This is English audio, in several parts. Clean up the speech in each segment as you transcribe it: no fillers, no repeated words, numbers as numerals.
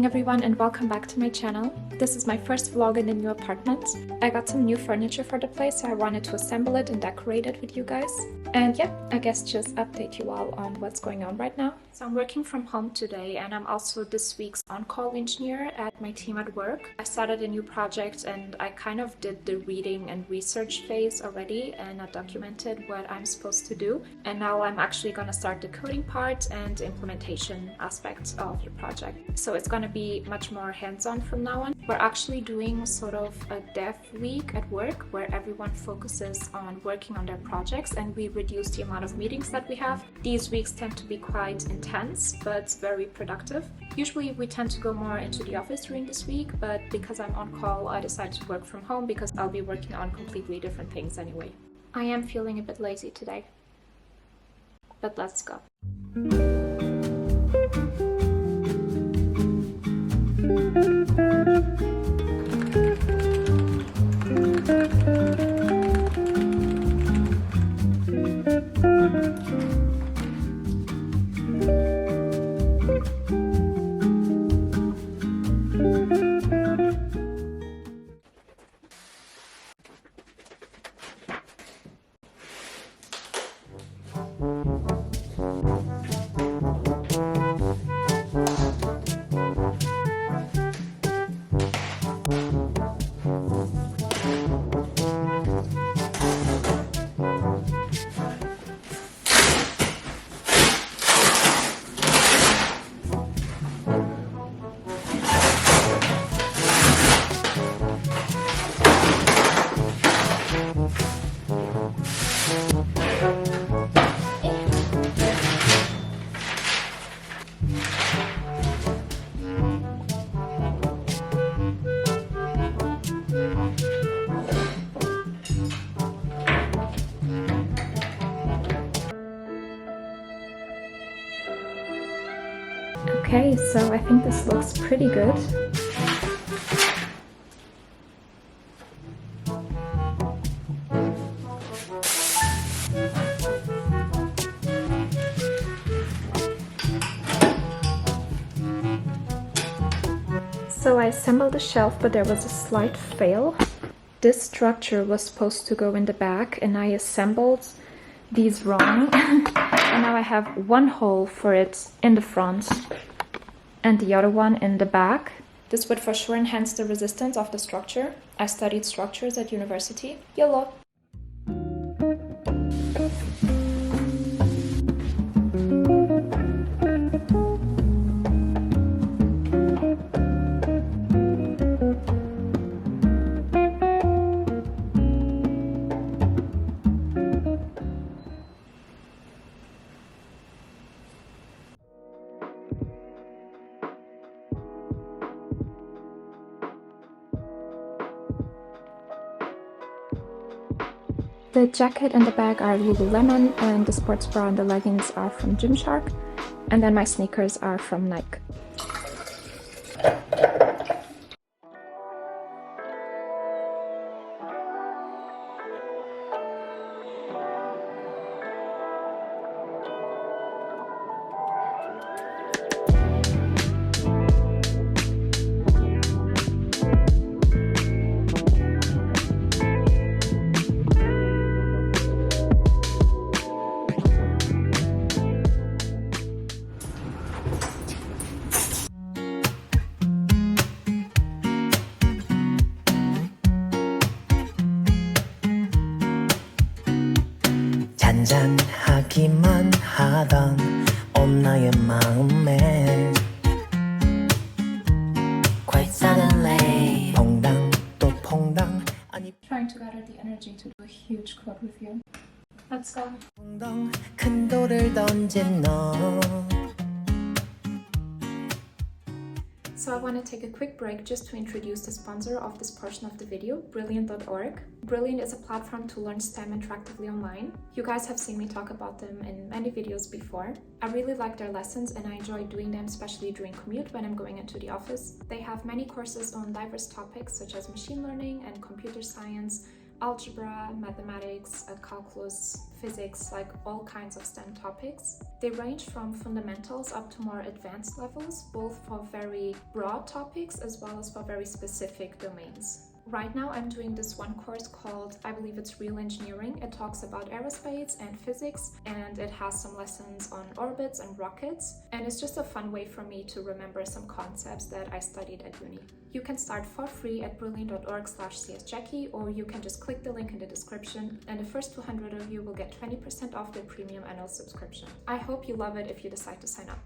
everyone and welcome back to my channel. This is my first vlog in the new apartment. I got some new furniture for the place, so I wanted to assemble it and decorate it with you guys. And yeah, I guess just update you all on what's going on right now. So I'm working from home today and I'm also this week's on-call engineer at my team at work. I started a new project and I kind of did the reading and research phase already and I documented what I'm supposed to do. And now I'm actually going to start the coding part and implementation aspects of the project. So it's going to be much more hands-on from now on. We're actually doing sort of a dev week at work where everyone focuses on working on their projects and we reduce the amount of meetings that we have. These weeks tend to be quite intense but very productive. Usually we tend to go more into the office during this week, but because I'm on call I decided to work from home because I'll be working on completely different things anyway. I am feeling a bit lazy today, but let's go. Okay, so I think this looks pretty good. So I assembled the shelf, but there was a slight fail. This structure was supposed to go in the back and I assembled these wrong. And now I have one hole for it in the front and the other one in the back. This would for sure enhance the resistance of the structure. I studied structures at university. YOLO! The jacket and the bag are Lululemon and the sports bra and the leggings are from Gymshark, and then my sneakers are from Nike. 잔잔하기만 하던 온 나의 마음에 Quite suddenly 퐁당 또 퐁당 아니 Trying to gather the energy to do a huge quote with you. Let's go. 퐁당 큰 돌을 던진 너 So I want to take a quick break just to introduce the sponsor of this portion of the video, Brilliant.org. Brilliant is a platform to learn STEM interactively online. You guys have seen me talk about them in many videos before. I really like their lessons and I enjoy doing them, especially during commute when I'm going into the office. They have many courses on diverse topics such as machine learning and computer science, algebra, mathematics, calculus, physics, like all kinds of STEM topics. They range from fundamentals up to more advanced levels, both for very broad topics as well as for very specific domains. Right now I'm doing this one course called, I believe it's Real Engineering. It talks about aerospace and physics, and it has some lessons on orbits and rockets, and it's just a fun way for me to remember some concepts that I studied at uni. You can start for free at brilliant.org/csjackie, or you can just click the link in the description, and the first 200 of you will get 20% off their premium annual subscription. I hope you love it if you decide to sign up.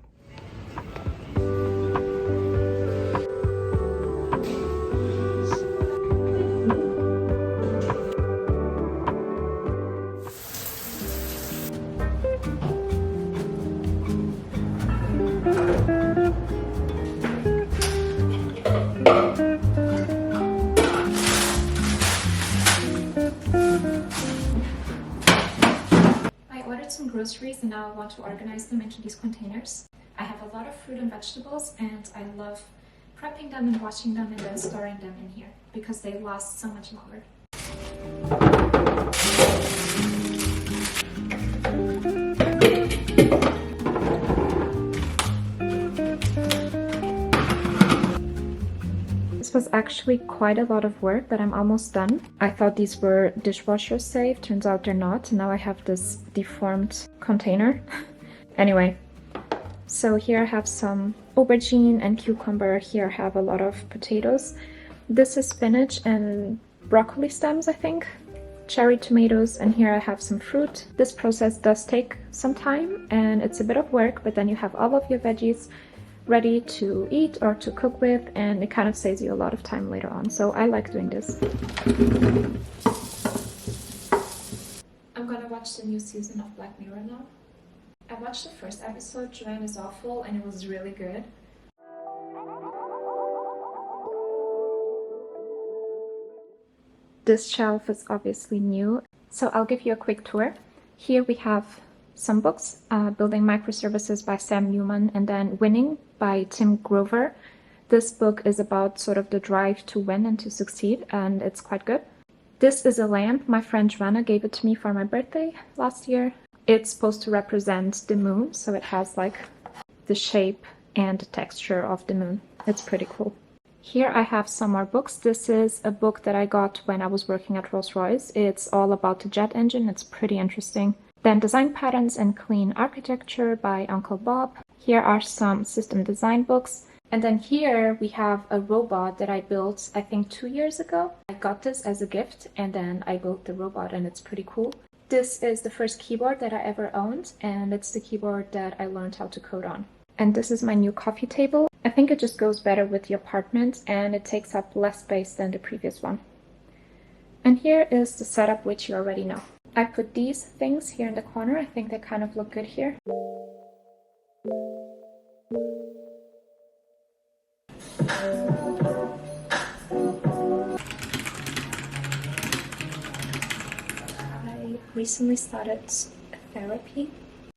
Some groceries and now I want to organize them into these containers. I have a lot of fruit and vegetables, and I love prepping them and washing them and then storing them in here because they last so much longer. This was actually quite a lot of work, but I'm almost done. I thought these were dishwasher safe, turns out they're not. Now I have this deformed container. Anyway, so here I have some aubergine and cucumber. Here I have a lot of potatoes. This is spinach and broccoli stems, I think. Cherry tomatoes, and here I have some fruit. This process does take some time and it's a bit of work, but then you have all of your veggies ready to eat or to cook with, and it kind of saves you a lot of time later on. So I like doing this. I'm gonna watch the new season of Black Mirror now. I watched the first episode, Joanne is Awful, and it was really good. This shelf is obviously new, so I'll give you a quick tour. Here we have some books, Building Microservices by Sam Newman, and then Winning by Tim Grover. This book is about sort of the drive to win and to succeed, and it's quite good. This is a lamp. My friend Joanna gave it to me for my birthday last year. It's supposed to represent the moon, so it has like the shape and the texture of the moon. It's pretty cool. Here I have some more books. This is a book that I got when I was working at Rolls-Royce. It's all about the jet engine. It's pretty interesting. Then Design Patterns and Clean Architecture by Uncle Bob. Here are some system design books. And then here we have a robot that I built, I think 2 years ago. I got this as a gift and then I built the robot, and it's pretty cool. This is the first keyboard that I ever owned, and it's the keyboard that I learned how to code on. And this is my new coffee table. I think it just goes better with the apartment and it takes up less space than the previous one. And here is the setup, which you already know. I put these things here in the corner. I think they kind of look good here. I recently started therapy,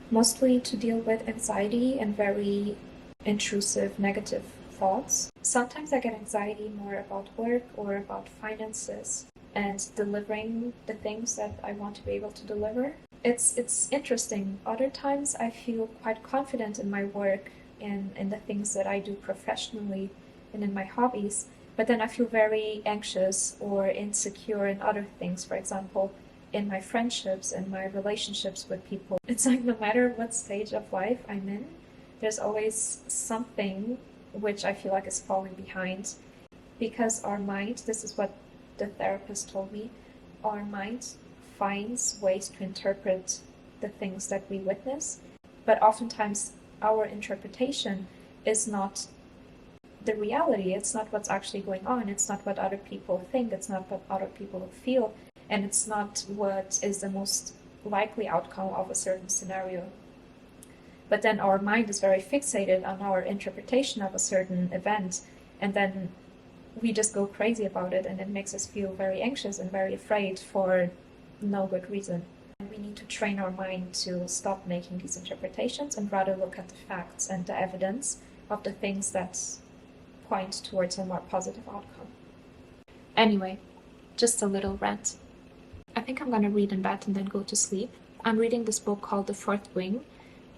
mostly to deal with anxiety and very intrusive negative thoughts. Sometimes I get anxiety more about work or about finances and delivering the things that I want to be able to deliver. It's interesting. Other times I feel quite confident in my work and in the things that I do professionally and in my hobbies, but then I feel very anxious or insecure in other things, for example, in my friendships and my relationships with people. It's like no matter what stage of life I'm in, there's always something which I feel like is falling behind, because our mind, this is what the therapist told me, our mind finds ways to interpret the things that we witness, but oftentimes our interpretation is not the reality. It's not what's actually going on. It's not what other people think. It's not what other people feel. And it's not what is the most likely outcome of a certain scenario. But then our mind is very fixated on our interpretation of a certain event, and then we just go crazy about it, and it makes us feel very anxious and very afraid for no good reason. And we need to train our mind to stop making these interpretations and rather look at the facts and the evidence of the things that point towards a more positive outcome. Anyway, just a little rant. I think I'm gonna read in bed and then go to sleep. I'm reading this book called The Fourth Wing.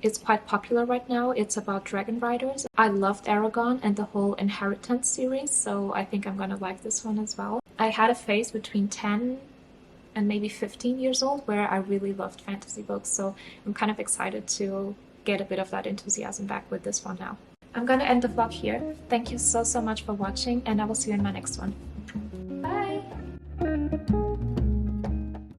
It's quite popular right now. It's about dragon riders. I loved Aragon and the whole Inheritance series, so I think I'm gonna like this one as well. I had a phase between 10 and maybe 15 years old where I really loved fantasy books, so I'm kind of excited to get a bit of that enthusiasm back with this one now. I'm gonna end the vlog here. Thank you so much for watching, and I will see you in my next one.